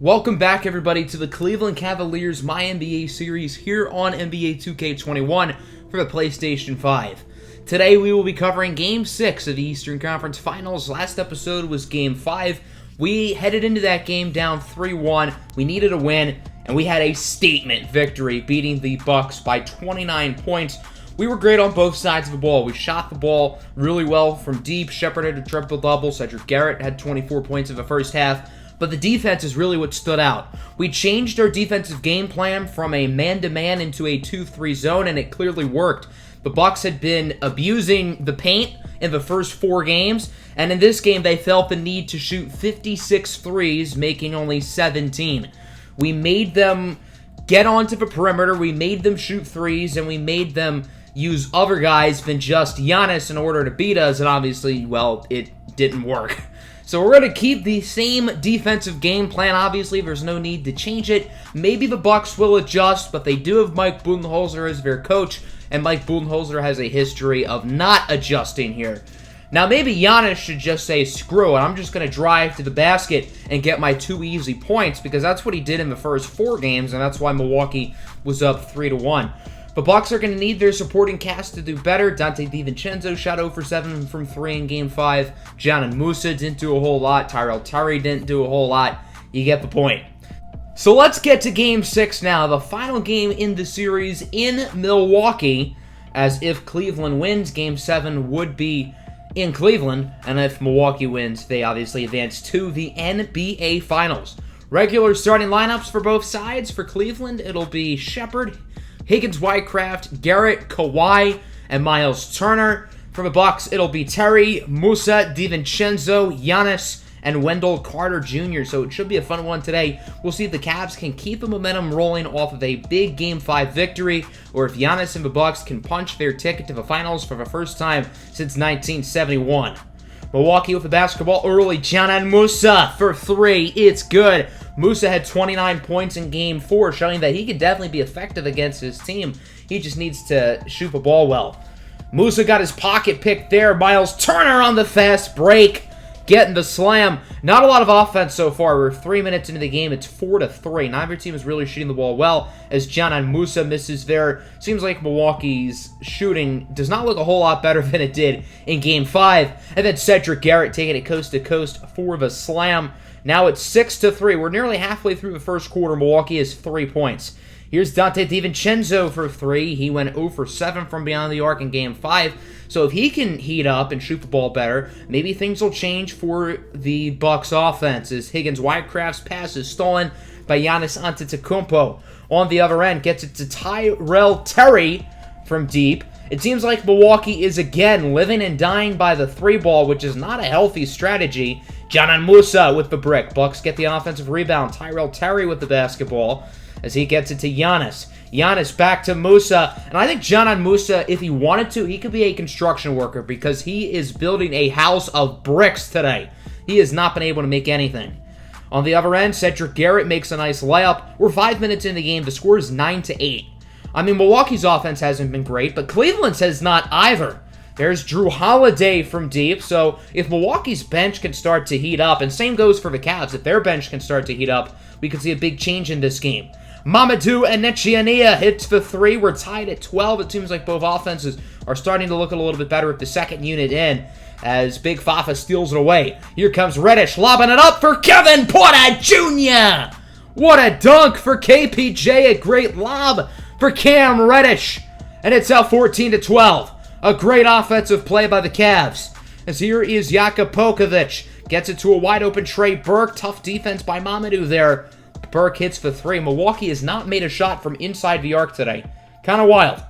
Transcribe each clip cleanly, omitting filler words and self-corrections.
Welcome back, everybody, to the Cleveland Cavaliers MyNBA series here on NBA2K21 for the PlayStation 5. Today, we will be covering Game 6 of the Eastern Conference Finals. Last episode was Game 5. We headed into that game down 3-1. We needed a win, and we had a statement victory, beating the Bucks by 29 points. We were great on both sides of the ball. We shot the ball really well from deep. Shepard had a triple-double. Cedric Garrett had 24 points in the first half. But the defense is really what stood out. We changed our defensive game plan from a man-to-man into a 2-3 zone, and it clearly worked. The Bucks had been abusing the paint in the first 4 games, and in this game they felt the need to shoot 56 threes, making only 17. We made them get onto the perimeter, we made them shoot threes, and we made them use other guys than just Giannis in order to beat us, and obviously, well, it didn't work. So we're going to keep the same defensive game plan. Obviously, there's no need to change it. Maybe the Bucks will adjust, but they do have Mike Budenholzer as their coach, and Mike Budenholzer has a history of not adjusting here. Now, maybe Giannis should just say, screw it, I'm just going to drive to the basket and get my 2 easy points, because that's what he did in the first 4 games, and that's why Milwaukee was up 3-1. The Bucks are going to need their supporting cast to do better. Dante DiVincenzo shot 0 for 7 from 3 in Game 5. John Musa didn't do a whole lot. Tyrell Terry didn't do a whole lot. You get the point. So let's get to Game 6 now. The final game in the series in Milwaukee. As if Cleveland wins, Game 7 would be in Cleveland. And if Milwaukee wins, they obviously advance to the NBA Finals. Regular starting lineups for both sides. For Cleveland, it'll be Shepard, Higgins, Whitecraft, Garrett, Kawhi, and Miles Turner. For the Bucks, it'll be Terry, Musa, DiVincenzo, Giannis, and Wendell Carter Jr. So it should be a fun one today. We'll see if the Cavs can keep the momentum rolling off of a big Game 5 victory, or if Giannis and the Bucks can punch their ticket to the finals for the first time since 1971. Milwaukee with the basketball early. John Musa for 3. It's good. Musa had 29 points in Game 4, showing that he could definitely be effective against his team. He just needs to shoot the ball well. Musa got his pocket picked there. Miles Turner on the fast break, getting the slam. Not a lot of offense so far. We're 3 minutes into the game. It's 4-3. Neither team is really shooting the ball well, as John Musa misses there. Seems like Milwaukee's shooting does not look a whole lot better than it did in Game 5. And then Cedric Garrett taking it coast to coast for the slam. Now it's 6-3. We're nearly halfway through the first quarter. Milwaukee has 3 points. Here's Dante DiVincenzo for 3. He went 0 for 7 from beyond the arc in Game 5. So if he can heat up and shoot the ball better, maybe things will change for the Bucks offense, as Higgins Whitecraft's pass is stolen by Giannis Antetokounmpo. On the other end, gets it to Tyrell Terry from deep. It seems like Milwaukee is again living and dying by the 3 ball, which is not a healthy strategy. John Musa with the brick. Bucks get the offensive rebound. Tyrell Terry with the basketball as he gets it to Giannis. Giannis back to Musa. And I think John Musa, if he wanted to, he could be a construction worker, because he is building a house of bricks today. He has not been able to make anything. On the other end, Cedric Garrett makes a nice layup. We're 5 minutes in the game. The score is 9-8. I mean, Milwaukee's offense hasn't been great, but Cleveland's has not either. There's Drew Holiday from deep, so if Milwaukee's bench can start to heat up, and same goes for the Cavs, if their bench can start to heat up, we could see a big change in this game. Mamadou Anichania hits the 3. We're tied at 12. It seems like both offenses are starting to look a little bit better with the second unit in, as Big Fafa steals it away. Here comes Reddish, lobbing it up for Kevin Porter Jr. What a dunk for KPJ, a great lob for Cam Reddish. And it's out 14-12. A great offensive play by the Cavs. As here is Jakob Pokovic. Gets it to a wide-open Trey Burke. Tough defense by Mamadou there. Burke hits for 3. Milwaukee has not made a shot from inside the arc today. Kind of wild.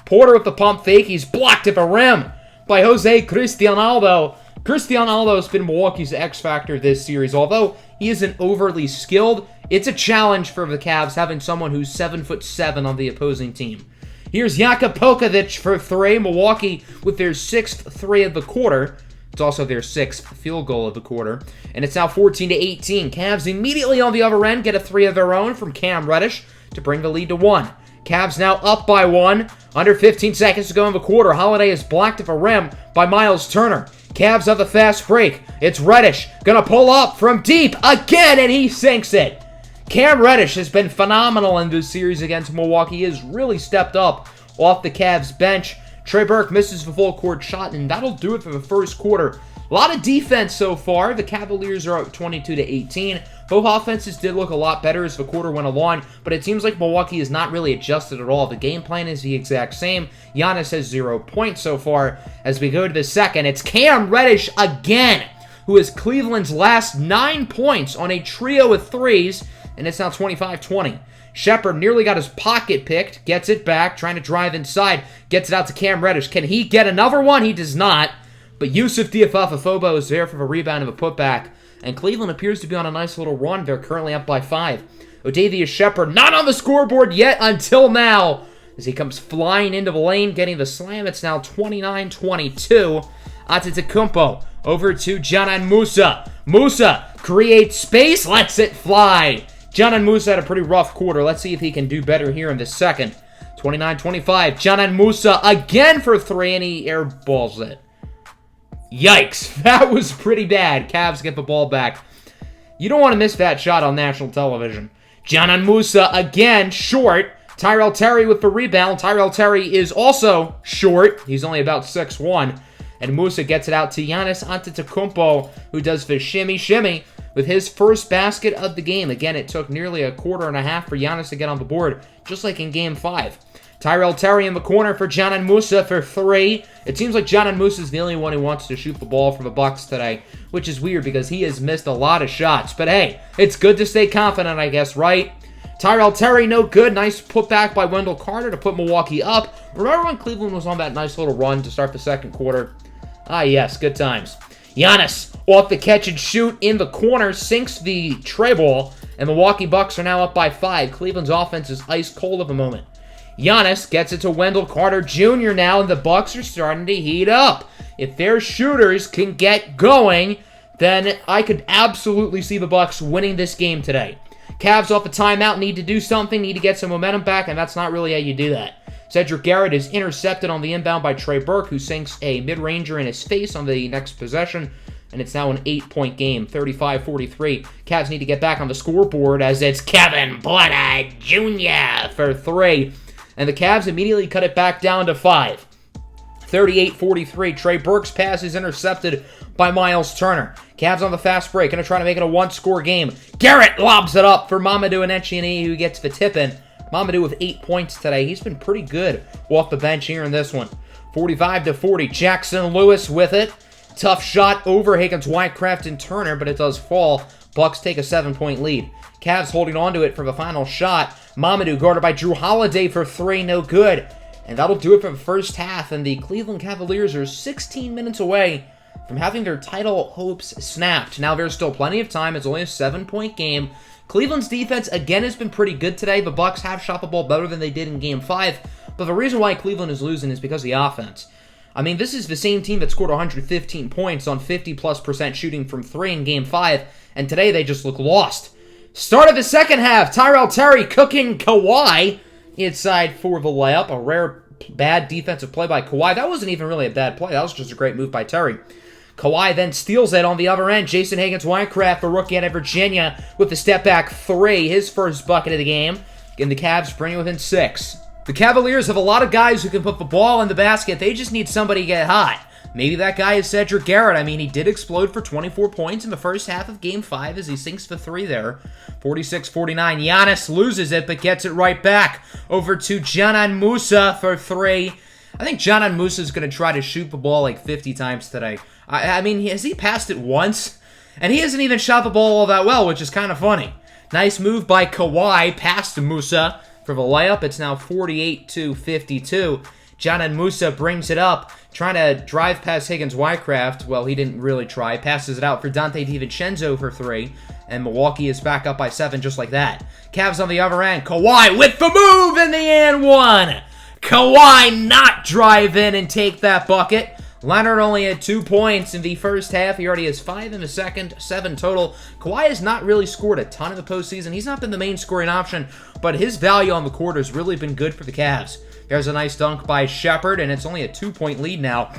Porter with the pump fake. He's blocked at the rim by Jose Cristianaldo. Cristianaldo's been Milwaukee's X-factor this series. Although he isn't overly skilled, it's a challenge for the Cavs having someone who's 7'7" on the opposing team. Here's Jakob Pokovic for 3. Milwaukee with their 6th 3 of the quarter. It's also their 6th field goal of the quarter. And it's now 14-18. Cavs immediately on the other end get a 3 of their own from Cam Reddish to bring the lead to 1. Cavs now up by 1. Under 15 seconds to go in the quarter. Holiday is blocked at the rim by Miles Turner. Cavs have the fast break. It's Reddish. Gonna pull up from deep again, and he sinks it. Cam Reddish has been phenomenal in this series against Milwaukee. He has really stepped up off the Cavs bench. Trey Burke misses the full court shot, and that'll do it for the first quarter. A lot of defense so far. The Cavaliers are up 22-18. Both offenses did look a lot better as the quarter went along, but it seems like Milwaukee is not really adjusted at all. The game plan is the exact same. Giannis has 0 points so far. As we go to the second, it's Cam Reddish again, who is Cleveland's last 9 points on a trio of threes, and it's now 25-20. Shepard nearly got his pocket picked, gets it back, trying to drive inside, gets it out to Cam Reddish. Can he get another one? He does not. But Yusuf Diafafobo is there for the rebound of a putback, and Cleveland appears to be on a nice little run. They're currently up by 5. Odavius Shepard not on the scoreboard yet until now, as he comes flying into the lane, getting the slam. It's now 29-22. Antetokounmpo over to Dzanan Musa. Musa creates space, lets it fly. Dzanan Musa had a pretty rough quarter. Let's see if he can do better here in the second. 29-25. Dzanan Musa again for 3, and he airballs it. Yikes, that was pretty bad. Cavs get the ball back. You don't want to miss that shot on national television. Dzanan Musa again, short. Tyrell Terry with the rebound. Tyrell Terry is also short. He's only about 6'1". And Musa gets it out to Giannis Antetokounmpo, who does the shimmy with his first basket of the game. Again, it took nearly a quarter and a half for Giannis to get on the board, just like in Game 5. Tyrell Terry in the corner for Dzanan Musa for 3. It seems like Dzanan Musa is the only one who wants to shoot the ball for the Bucks today, which is weird because he has missed a lot of shots. But hey, it's good to stay confident, I guess, right? Tyrell Terry, no good. Nice putback by Wendell Carter to put Milwaukee up. Remember when Cleveland was on that nice little run to start the second quarter? Ah, yes, good times. Giannis off the catch and shoot in the corner, sinks the tray ball, and the Milwaukee Bucks are now up by 5. Cleveland's offense is ice cold at the moment. Giannis gets it to Wendell Carter Jr. now, and the Bucks are starting to heat up. If their shooters can get going, then I could absolutely see the Bucks winning this game today. Cavs off the timeout need to do something, need to get some momentum back, and that's not really how you do that. Cedric Garrett is intercepted on the inbound by Trey Burke, who sinks a mid-ranger in his face on the next possession, and it's now an 8-point game, 35-43. Cavs need to get back on the scoreboard as it's Kevin Porter Jr. for 3. And the Cavs immediately cut it back down to 5. 38-43. Trey Burke's pass is intercepted by Miles Turner. Cavs on the fast break, going to try to make it a one-score game. Garrett lobs it up for Mamadou Anichini, who gets the tip-in. Mamadou with 8 points today. He's been pretty good off the bench here in this one. 45-40. Jackson Lewis with it. Tough shot over Higgins, Wycraft, and Turner, but it does fall. Bucks take a 7-point lead. Cavs holding on to it for the final shot. Mamadou guarded by Drew Holiday for 3, no good. And that'll do it for the first half, and the Cleveland Cavaliers are 16 minutes away from having their title hopes snapped. Now, there's still plenty of time. It's only a 7-point game. Cleveland's defense, again, has been pretty good today. The Bucks have shot the ball better than they did in Game 5, but the reason why Cleveland is losing is because of the offense. I mean, this is the same team that scored 115 points on 50+% shooting from 3 in Game 5, and today they just look lost. Start of the second half, Tyrell Terry cooking Kawhi inside for the layup. A rare bad defensive play by Kawhi. That wasn't even really a bad play. That was just a great move by Terry. Kawhi then steals it on the other end. Jason Higgins-Wycraft, the rookie out of Virginia, with the step-back 3, his first bucket of the game. And the Cavs bring it within 6. The Cavaliers have a lot of guys who can put the ball in the basket. They just need somebody to get hot. Maybe that guy is Cedric Garrett. I mean, he did explode for 24 points in the first half of Game 5 as he sinks the 3 there. 46-49. Giannis loses it, but gets it right back over to Dzanan Musa for 3. I think Dzanan Musa is going to try to shoot the ball like 50 times today. I mean, has he passed it once? And he hasn't even shot the ball all that well, which is kind of funny. Nice move by Kawhi past Musa for the layup. It's now 48-52. Dzanan Musa brings it up, trying to drive past Higgins-Wycraft. Well, he didn't really try. Passes it out for Dante DiVincenzo for 3. And Milwaukee is back up by 7 just like that. Cavs on the other end. Kawhi with the move in the and 1. Kawhi not drive in and take that bucket. Leonard only had 2 points in the first half. He already has 5 in the second, 7 total. Kawhi has not really scored a ton in the postseason. He's not been the main scoring option, but his value on the court has really been good for the Cavs. There's a nice dunk by Shepard, and it's only a 2-point lead now.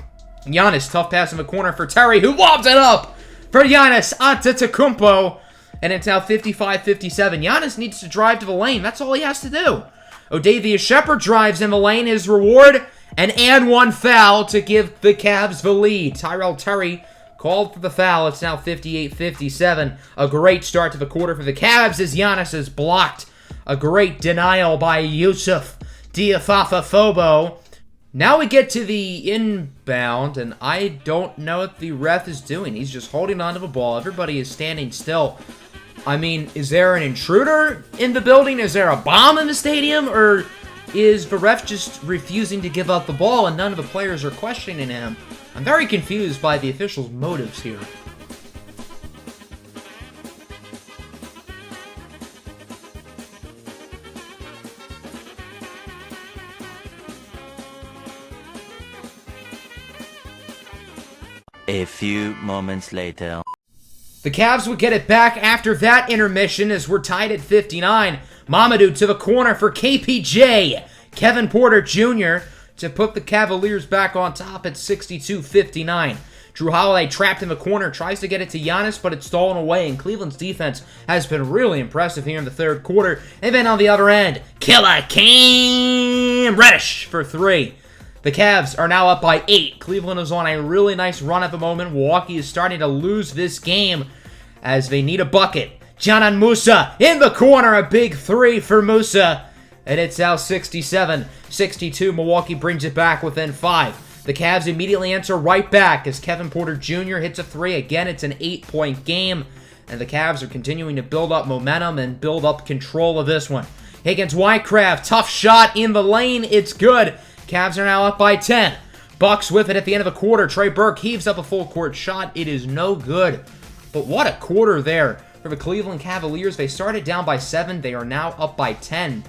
Giannis, tough pass in the corner for Terry, who lobs it up for Giannis Antetokounmpo. and it's now 55-57. Giannis needs to drive to the lane. That's all he has to do. Odavius Shepherd drives in the lane. His reward, an and one foul to give the Cavs the lead. Tyrell Terry called for the foul. It's now 58-57. A great start to the quarter for the Cavs as Giannis is blocked. A great denial by Yusuf Diafafafobo. Now we get to the inbound, and I don't know what the ref is doing. He's just holding onto the ball. Everybody is standing still. I mean, is there an intruder in the building? Is there a bomb in the stadium? Or is the ref just refusing to give up the ball and none of the players are questioning him? I'm very confused by the officials' motives here. A few moments later. The Cavs would get it back after that intermission as we're tied at 59. Mamadou to the corner for KPJ. Kevin Porter Jr. to put the Cavaliers back on top at 62-59. Drew Holiday trapped in the corner, tries to get it to Giannis, but it's stolen away, and Cleveland's defense has been really impressive here in the third quarter. And then on the other end, Killer Cam Reddish for three. The Cavs are now up by 8. Cleveland is on a really nice run at the moment. Milwaukee is starting to lose this game as they need a bucket. Dzanan Musa in the corner, a big three for Musa. And it's now 67-62. Milwaukee brings it back within 5. The Cavs immediately answer right back as Kevin Porter Jr. hits a three. Again, it's an 8-point game. And the Cavs are continuing to build up momentum and build up control of this one. Higgins-Wycraft, tough shot in the lane. It's good. Cavs are now up by 10. Bucks with it at the end of the quarter. Trey Burke heaves up a full court shot. It is no good. But what a quarter there for the Cleveland Cavaliers. They started down by 7. They are now up by 10.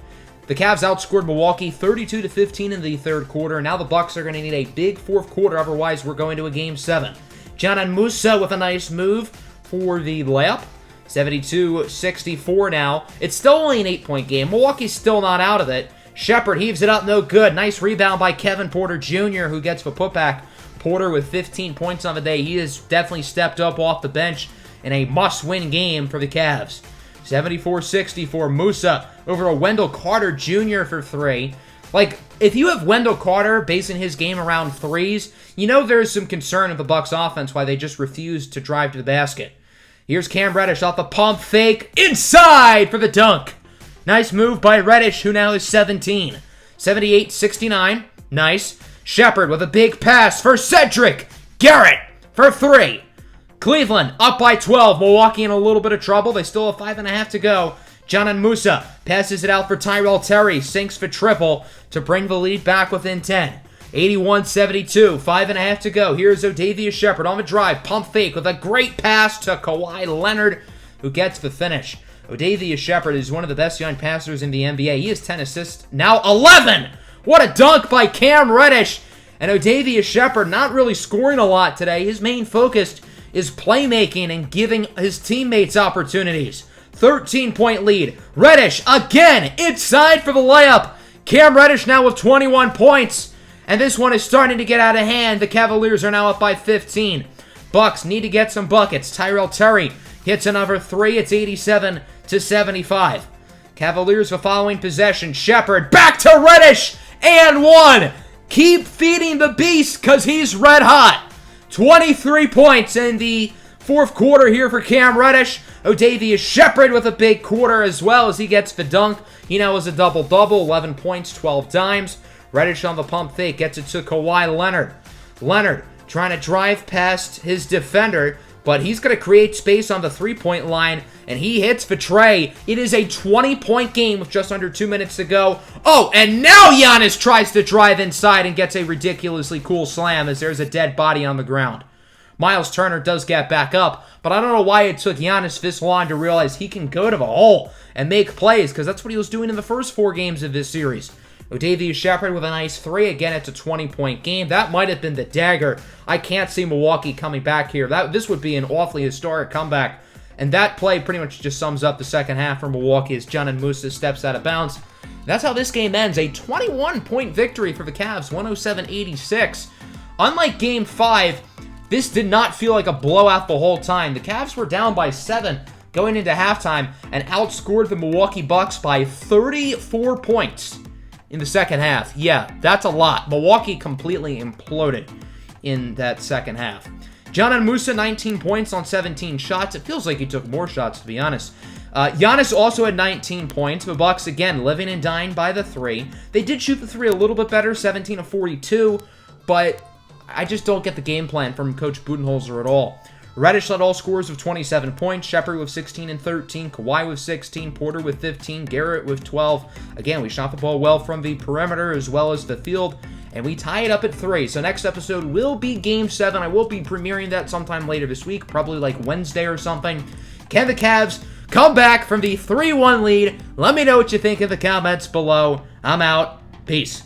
The Cavs outscored Milwaukee 32-15 in the third quarter. Now the Bucks are going to need a big fourth quarter. Otherwise, we're going to a Game 7. Dzanan Musa with a nice move for the layup. 72-64 now. It's still only an 8-point game. Milwaukee's still not out of it. Shepherd heaves it up, no good. Nice rebound by Kevin Porter Jr., who gets the putback. Porter with 15 points on the day. He has definitely stepped up off the bench in a must-win game for the Cavs. 74-64, Musa over a Wendell Carter Jr. for three. Like, if you have Wendell Carter basing his game around threes, you know there's some concern of the Bucks offense why they just refuse to drive to the basket. Here's Cam Reddish off the pump fake. Inside for the dunk. Nice move by Reddish, who now is 17. 78-69. Nice. Shepherd with a big pass for Cedric Garrett for three. Cleveland up by 12. Milwaukee in a little bit of trouble. They still have 5.5 to go. Dzanan Musa passes it out for Tyrell Terry. Sinks for triple to bring the lead back within 10. 81-72. 5.5 to go. Here's Odavius Shepherd on the drive. Pump fake with a great pass to Kawhi Leonard, who gets the finish. Odavius Shepherd is one of the best young passers in the NBA. He has 10 assists, now 11! What a dunk by Cam Reddish! And Odavius Shepherd not really scoring a lot today. His main focus is playmaking and giving his teammates opportunities. 13-point lead. Reddish again inside for the layup. Cam Reddish now with 21 points. And this one is starting to get out of hand. The Cavaliers are now up by 15. Bucks need to get some buckets. Tyrell Terry hits another three. It's 87-75. Cavaliers the following possession. Shepherd back to Reddish. And one. Keep feeding the beast because he's red hot. 23 points in the fourth quarter here for Cam Reddish. Odavius Shepherd with a big quarter as well as he gets the dunk. He now has a double-double. 11 points, 12 dimes. Reddish on the pump fake gets it to Kawhi Leonard. Leonard trying to drive past his defender, but he's going to create space on the three-point line, and he hits for Trey. It is a 20-point game with just under 2 minutes to go. Oh, and now Giannis tries to drive inside and gets a ridiculously cool slam as there's a dead body on the ground. Miles Turner does get back up, but I don't know why it took Giannis this long to realize he can go to the hole and make plays, because that's what he was doing in the first 4 games of this series. Odavius Shepherd with a nice three. Again, it's a 20-point game. That might have been the dagger. I can't see Milwaukee coming back here. This would be an awfully historic comeback. And that play pretty much just sums up the second half for Milwaukee as Dzanan Musa steps out of bounds. That's how this game ends. A 21-point victory for the Cavs, 107-86. Unlike Game 5, this did not feel like a blowout the whole time. The Cavs were down by 7, going into halftime and outscored the Milwaukee Bucks by 34 points in the second half. Yeah, that's a lot. Milwaukee completely imploded in that second half. John Musa, 19 points on 17 shots. It feels like he took more shots, to be honest. Giannis also had 19 points. The Bucks, again, living and dying by the three. They did shoot the three a little bit better, 17 of 42, but I just don't get the game plan from Coach Budenholzer at all. Reddish led all scorers with 27 points, Shepherd with 16 and 13, Kawhi with 16, Porter with 15, Garrett with 12. Again, we shot the ball well from the perimeter as well as the field, and we tie it up at 3. So next episode will be Game 7. I will be premiering that sometime later this week, probably like Wednesday or something. Can the Cavs come back from the 3-1 lead? Let me know what you think in the comments below. I'm out. Peace.